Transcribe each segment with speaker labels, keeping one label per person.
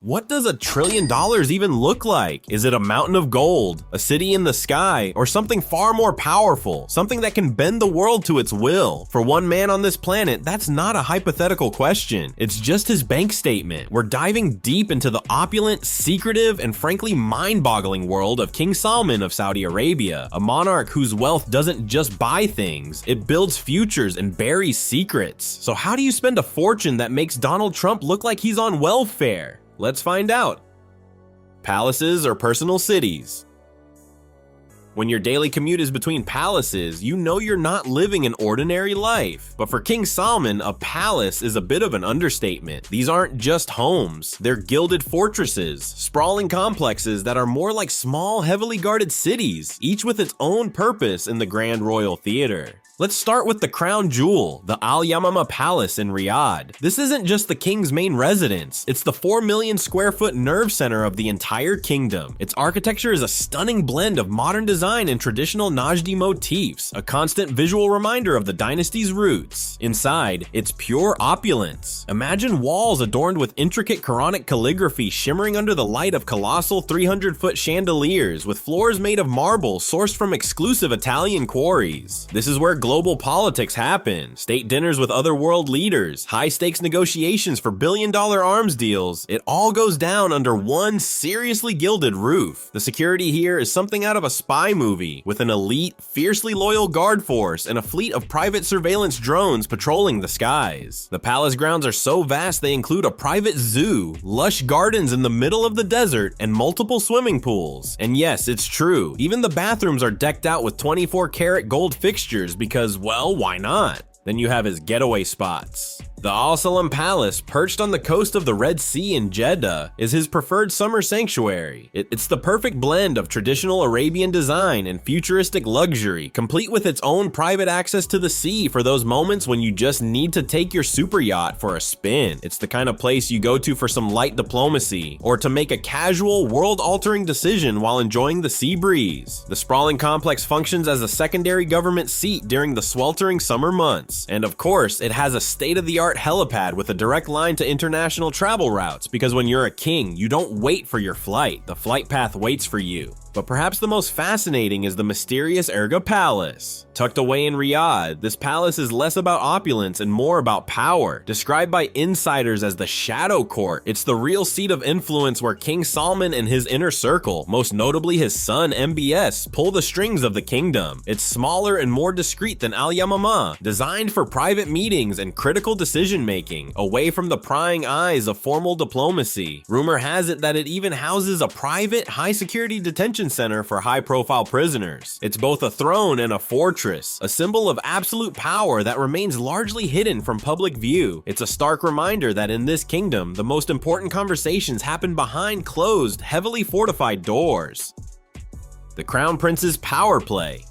Speaker 1: What does $1 trillion even look like? Is it a mountain of gold, a city in the sky, or something far more powerful, something that can bend the world to its will? For one man on this planet, that's not a hypothetical question. It's just his bank statement. We're diving deep into the opulent, secretive, and frankly mind-boggling world of King Salman of Saudi Arabia, a monarch whose wealth doesn't just buy things, it builds futures and buries secrets. So how do you spend a fortune that makes Donald Trump look like he's on welfare? Let's find out. Palaces or personal cities? When your daily commute is between palaces, you know you're not living an ordinary life. But for King Salman, a palace is a bit of an understatement. These aren't just homes, they're gilded fortresses, sprawling complexes that are more like small, heavily guarded cities, each with its own purpose in the Grand Royal Theater. Let's start with the crown jewel, the Al-Yamama Palace in Riyadh. This isn't just the king's main residence, it's the 4 million square foot nerve center of the entire kingdom. Its architecture is a stunning blend of modern design and traditional Najdi motifs, a constant visual reminder of the dynasty's roots. Inside, it's pure opulence. Imagine walls adorned with intricate Quranic calligraphy shimmering under the light of colossal 300-foot chandeliers, with floors made of marble sourced from exclusive Italian quarries. This is where global politics happen, state dinners with other world leaders, high-stakes negotiations for billion-dollar arms deals. It all goes down under one seriously gilded roof. The security here is something out of a spy movie, with an elite, fiercely loyal guard force and a fleet of private surveillance drones patrolling the skies. The palace grounds are so vast they include a private zoo, lush gardens in the middle of the desert, and multiple swimming pools. And yes, it's true, even the bathrooms are decked out with 24-karat gold fixtures because, well, why not? Then you have his getaway spots. The Al-Salam Palace, perched on the coast of the Red Sea in Jeddah, is his preferred summer sanctuary. It's the perfect blend of traditional Arabian design and futuristic luxury, complete with its own private access to the sea for those moments when you just need to take your super yacht for a spin. It's the kind of place you go to for some light diplomacy, or to make a casual, world-altering decision while enjoying the sea breeze. The sprawling complex functions as a secondary government seat during the sweltering summer months. And of course, it has a state-of-the-art helipad with a direct line to international travel routes, because when you're a king, you don't wait for your flight. The flight path waits for you. But perhaps the most fascinating is the mysterious Erga Palace. Tucked away in Riyadh, this palace is less about opulence and more about power. Described by insiders as the Shadow Court, it's the real seat of influence where King Salman and his inner circle, most notably his son MBS, pull the strings of the kingdom. It's smaller and more discreet than Al-Yamama, designed for private meetings and critical decision-making, away from the prying eyes of formal diplomacy. Rumor has it that it even houses a private, high-security detention center for high-profile prisoners. It's both a throne and a fortress, a symbol of absolute power that remains largely hidden from public view. It's a stark reminder that in this kingdom, the most important conversations happen behind closed, heavily fortified doors. The Crown Prince's power play.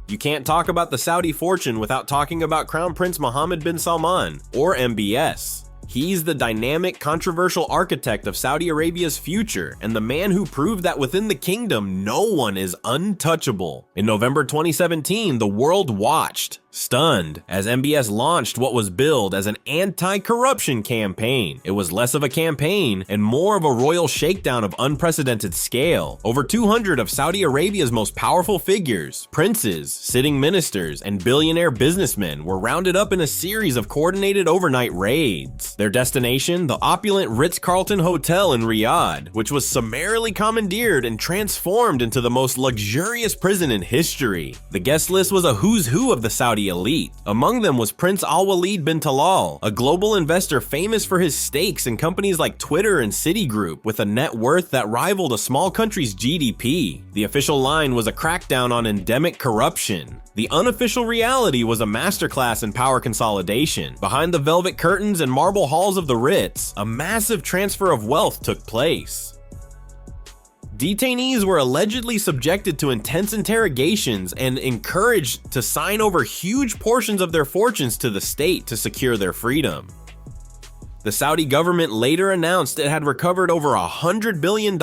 Speaker 1: You can't talk about the Saudi fortune without talking about Crown Prince Mohammed bin Salman, or MBS. He's the dynamic, controversial architect of Saudi Arabia's future, and the man who proved that within the kingdom, no one is untouchable. In November 2017, the world watched, stunned, as MBS launched what was billed as an anti-corruption campaign. It was less of a campaign and more of a royal shakedown of unprecedented scale. Over 200 of Saudi Arabia's most powerful figures, princes, sitting ministers, and billionaire businessmen were rounded up in a series of coordinated overnight raids. Their destination, the opulent Ritz-Carlton Hotel in Riyadh, which was summarily commandeered and transformed into the most luxurious prison in history. The guest list was a who's who of the Saudi elite. Among them was Prince Al-Walid bin Talal, a global investor famous for his stakes in companies like Twitter and Citigroup, with a net worth that rivaled a small country's GDP. The official line was a crackdown on endemic corruption. The unofficial reality was a masterclass in power consolidation. Behind the velvet curtains and marble halls of the Ritz, a massive transfer of wealth took place. Detainees were allegedly subjected to intense interrogations and encouraged to sign over huge portions of their fortunes to the state to secure their freedom. The Saudi government later announced it had recovered over $100 billion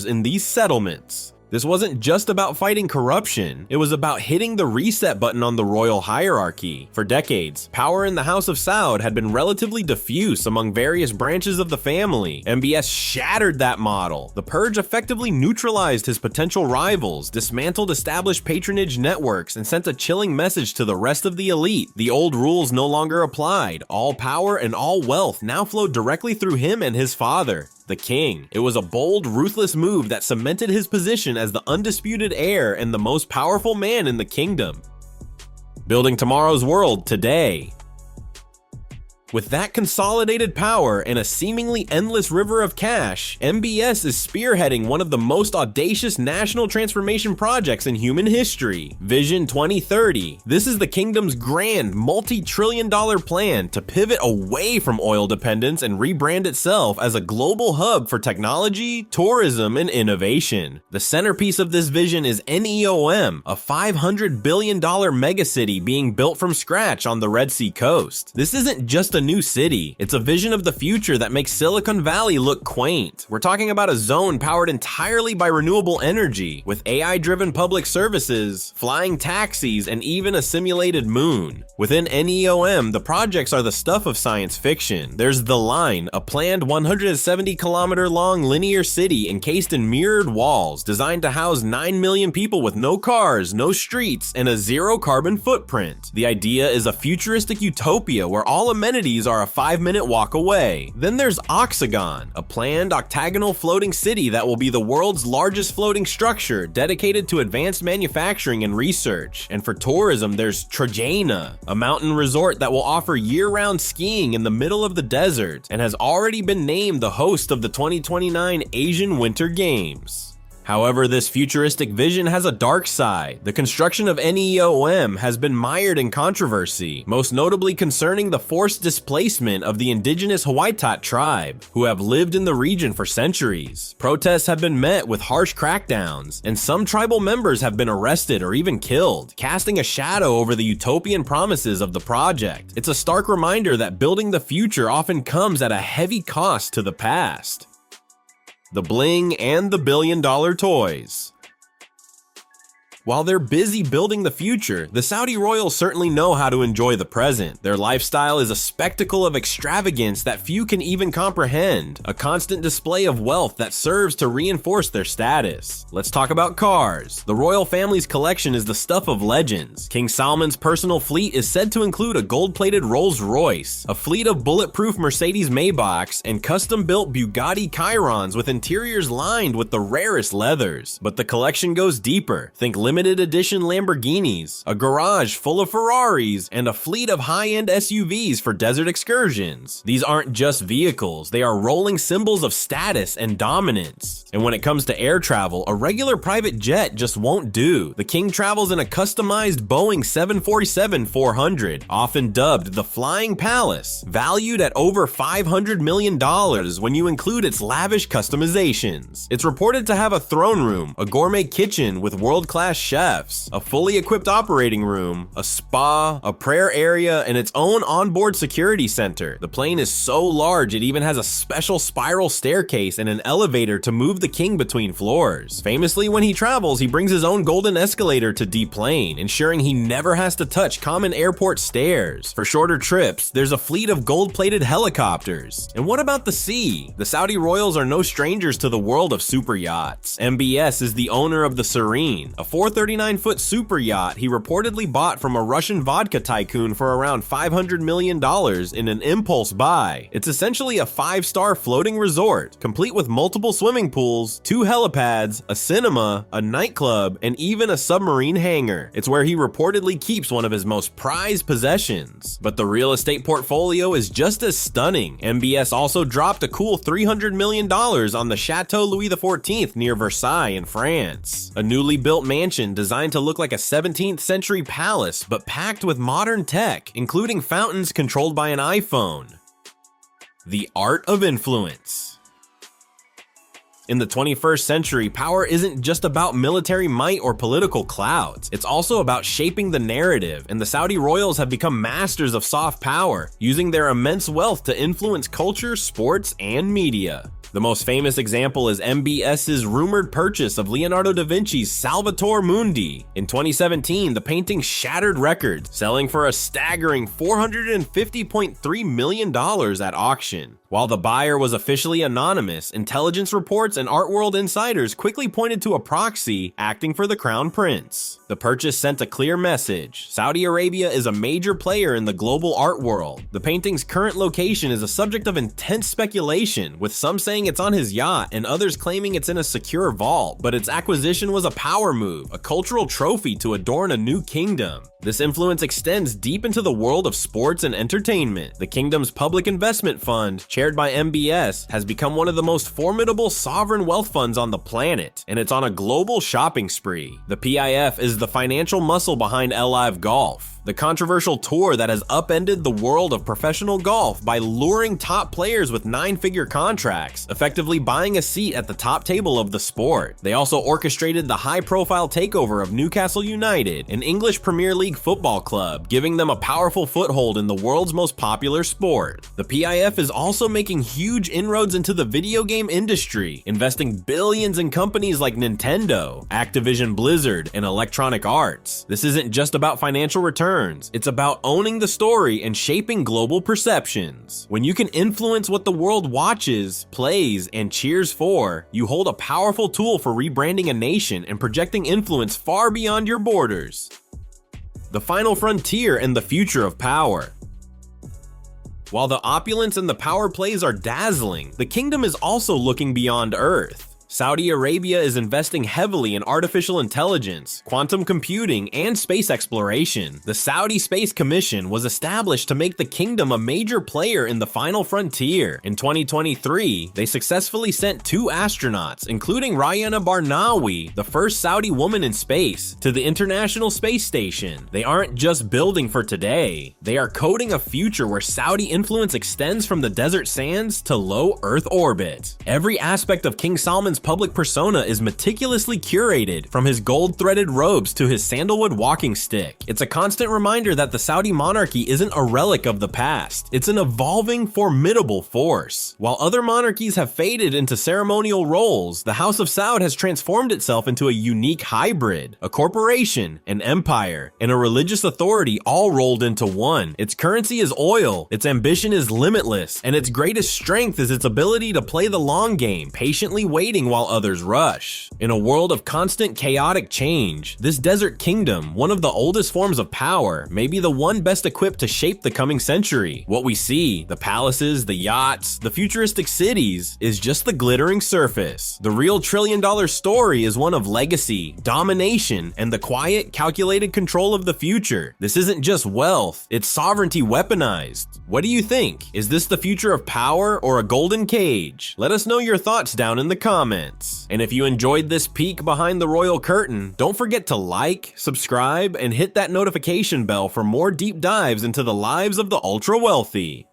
Speaker 1: in these settlements. This wasn't just about fighting corruption, it was about hitting the reset button on the royal hierarchy. For decades, power in the House of Saud had been relatively diffuse among various branches of the family. MBS shattered that model. The purge effectively neutralized his potential rivals, dismantled established patronage networks, and sent a chilling message to the rest of the elite. The old rules no longer applied. All power and all wealth now flowed directly through him and his father, the king. It was a bold, ruthless move that cemented his position as the undisputed heir and the most powerful man in the kingdom. Building tomorrow's world today. With that consolidated power and a seemingly endless river of cash, MBS is spearheading one of the most audacious national transformation projects in human history, Vision 2030. This is the kingdom's grand, multi-trillion-dollar plan to pivot away from oil dependence and rebrand itself as a global hub for technology, tourism, and innovation. The centerpiece of this vision is NEOM, a $500 billion megacity being built from scratch on the Red Sea coast. This isn't just a new city, it's a vision of the future that makes Silicon Valley look quaint. We're talking about a zone powered entirely by renewable energy, with AI-driven public services, flying taxis, and even a simulated moon. Within NEOM, the projects are the stuff of science fiction. There's The Line, a planned 170-kilometer-long linear city encased in mirrored walls, designed to house 9 million people with no cars, no streets, and a zero-carbon footprint. The idea is a futuristic utopia where all amenities are a 5-minute walk away. Then there's Oxagon, a planned octagonal floating city that will be the world's largest floating structure dedicated to advanced manufacturing and research. And for tourism, there's Trojana, a mountain resort that will offer year-round skiing in the middle of the desert and has already been named the host of the 2029 Asian Winter Games. However, this futuristic vision has a dark side. The construction of NEOM has been mired in controversy, most notably concerning the forced displacement of the indigenous Hawaiitat tribe, who have lived in the region for centuries. Protests have been met with harsh crackdowns, and some tribal members have been arrested or even killed, casting a shadow over the utopian promises of the project. It's a stark reminder that building the future often comes at a heavy cost to the past. The bling and the billion-dollar toys. While they're busy building the future, the Saudi royals certainly know how to enjoy the present. Their lifestyle is a spectacle of extravagance that few can even comprehend, a constant display of wealth that serves to reinforce their status. Let's talk about cars. The royal family's collection is the stuff of legends. King Salman's personal fleet is said to include a gold-plated Rolls Royce, a fleet of bulletproof Mercedes Maybachs, and custom-built Bugatti Chirons with interiors lined with the rarest leathers. But the collection goes deeper. Think limited edition Lamborghinis, a garage full of Ferraris, and a fleet of high-end SUVs for desert excursions. These aren't just vehicles, they are rolling symbols of status and dominance. And when it comes to air travel, a regular private jet just won't do. The king travels in a customized Boeing 747-400, often dubbed the Flying Palace, valued at over $500 million when you include its lavish customizations. It's reported to have a throne room, a gourmet kitchen with world-class chefs, a fully equipped operating room, a spa, a prayer area, and its own onboard security center. The plane is so large it even has a special spiral staircase and an elevator to move the king between floors. Famously, when he travels, he brings his own golden escalator to deplane, ensuring he never has to touch common airport stairs. For shorter trips, there's a fleet of gold-plated helicopters. And what about the sea? The Saudi royals are no strangers to the world of super yachts. MBS is the owner of the Serene, a 439-foot super yacht he reportedly bought from a Russian vodka tycoon for around $500 million in an impulse buy. It's essentially a 5-star floating resort, complete with multiple swimming pools, 2 helipads, a cinema, a nightclub, and even a submarine hangar. It's where he reportedly keeps one of his most prized possessions. But the real estate portfolio is just as stunning. MBS also dropped a cool $300 million on the Chateau Louis XIV near Versailles in France, a newly built mansion designed to look like a 17th century palace, but packed with modern tech, including fountains controlled by an iPhone. The art of influence. In the 21st century, power isn't just about military might or political clout. It's also about shaping the narrative, and the Saudi royals have become masters of soft power, using their immense wealth to influence culture, sports, and media. The most famous example is MBS's rumored purchase of Leonardo da Vinci's Salvator Mundi. In 2017, the painting shattered records, selling for a staggering $450.3 million at auction. While the buyer was officially anonymous, intelligence reports and art world insiders quickly pointed to a proxy acting for the crown prince. The purchase sent a clear message: Saudi Arabia is a major player in the global art world. The painting's current location is a subject of intense speculation, with some saying it's on his yacht and others claiming it's in a secure vault, but its acquisition was a power move, a cultural trophy to adorn a new kingdom. This influence extends deep into the world of sports and entertainment. The kingdom's public investment fund, chaired by MBS, has become one of the most formidable sovereign wealth funds on the planet, and it's on a global shopping spree. The PIF is the financial muscle behind LIV Golf, the controversial tour that has upended the world of professional golf by luring top players with 9-figure contracts, effectively buying a seat at the top table of the sport. They also orchestrated the high-profile takeover of Newcastle United, an English Premier League football club, giving them a powerful foothold in the world's most popular sport. The PIF is also making huge inroads into the video game industry, investing billions in companies like Nintendo, Activision Blizzard, and Electronic Arts. This isn't just about financial returns. It's about owning the story and shaping global perceptions. When you can influence what the world watches, plays, and cheers for, you hold a powerful tool for rebranding a nation and projecting influence far beyond your borders. The final frontier and the future of power. While the opulence and the power plays are dazzling, the kingdom is also looking beyond Earth. Saudi Arabia is investing heavily in artificial intelligence, quantum computing, and space exploration. The Saudi Space Commission was established to make the kingdom a major player in the final frontier. In 2023, they successfully sent 2 astronauts, including Rayana Barnawi, the first Saudi woman in space, to the International Space Station. They aren't just building for today, they are coding a future where Saudi influence extends from the desert sands to low Earth orbit. Every aspect of King Salman's public persona is meticulously curated, from his gold-threaded robes to his sandalwood walking stick. It's a constant reminder that the Saudi monarchy isn't a relic of the past. It's an evolving, formidable force. While other monarchies have faded into ceremonial roles, the House of Saud has transformed itself into a unique hybrid, a corporation, an empire, and a religious authority all rolled into one. Its currency is oil, its ambition is limitless, and its greatest strength is its ability to play the long game, patiently waiting while others rush. In a world of constant chaotic change, this desert kingdom, one of the oldest forms of power, may be the one best equipped to shape the coming century. What we see, the palaces, the yachts, the futuristic cities, is just the glittering surface. The real trillion-dollar story is one of legacy, domination, and the quiet, calculated control of the future. This isn't just wealth, it's sovereignty weaponized. What do you think? Is this the future of power or a golden cage? Let us know your thoughts down in the comments. And if you enjoyed this peek behind the royal curtain, don't forget to like, subscribe, and hit that notification bell for more deep dives into the lives of the ultra wealthy.